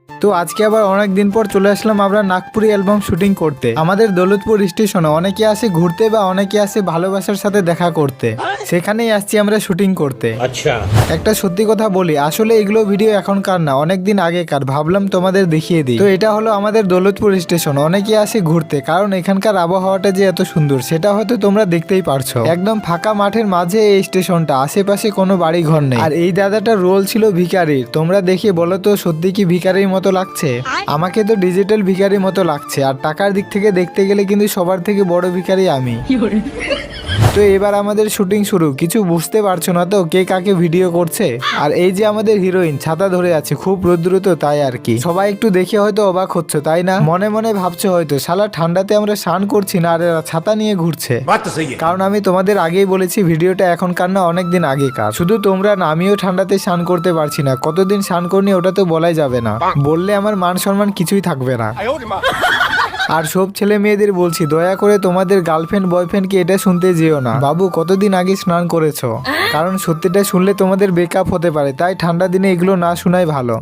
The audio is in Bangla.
তো আজকে আবার অনেক দিন পর চলে আসলাম আমরা নাগপুরি অ্যালবাম শুটিং করতে। আমাদের দৌলতপুর স্টেশনে অনেকে আসে ঘুরতে বা অনেকে আসে ভালোবাসার সাথে দেখা করতে, সেখানেই আসছি আমরা শুটিং করতে। আচ্ছা, একটা সত্যি কথা বলি, আসলে এগুলো ভিডিও এখনকার না, অনেকদিন আগেকার। ভাবলাম তোমাদের দেখিয়ে দিই। তো এটা হলো আমাদের দৌলতপুর স্টেশন। অনেকে আসে ঘুরতে, কারণ এখানকার আবহাওয়াটা যে এত সুন্দর সেটা হয়তো তোমরা দেখতেই পারছো। একদম ফাঁকা মাঠের মাঝে এই স্টেশনটা, আশেপাশে কোনো বাড়ি ঘর নেই। আর এই দাদাটার রোল ছিল ভিখারির। তোমরা দেখে বলো তো সত্যি কি ভিখারির মতো লাগছে? আমাকে তো ডিজিটাল ভিখারির মতো লাগছে, আর টাকার দিক থেকে দেখতে গেলে কিন্তু সবার থেকে বড় ভিখারি আমি। তো এবার আমাদের শুটিং শুরু। কিছু বুঝতে পারছো না তো কে কাকে ভিডিও করছে? আর এই যে আমাদের হিরোইন ছাতা ধরে আছে, খুব রৌদ্র তো তাই আর কি। সবাই একটু দেখে হয়তো অবাক হচ্ছে তাই না? মনে মনে ভাবছো হয়তো শালা ঠান্ডাতে আমরা স্নান করছি না আর এরা ছাতা নিয়ে ঘুরছে। बात तो सही है। কারণ আমি তোমাদের আগেই বলেছি ভিডিওটা এখনকার না, অনেকদিন আগেকার। শুধু তোমরা না, আমিও ঠান্ডাতে স্নান করতে পারছি না। কতদিন স্নান করিনি ওটা তো বলাই যাবে না, বললে আমার মান সম্মান কিছুই থাকবে না। আর সব ছেলে মেয়েদের বলছি, দয়া করে তোমাদের গার্লফ্রেন্ড বয়ফ্রেন্ডকে এটা শুনতে যেও না। বাবু কতদিন আগে স্নান করেছো, কারণ সত্যিটা শুনলে তোমাদের ব্রেকআপ হতে পারে। তাই ঠান্ডা দিনে এগুলো না শোনাই ভালো।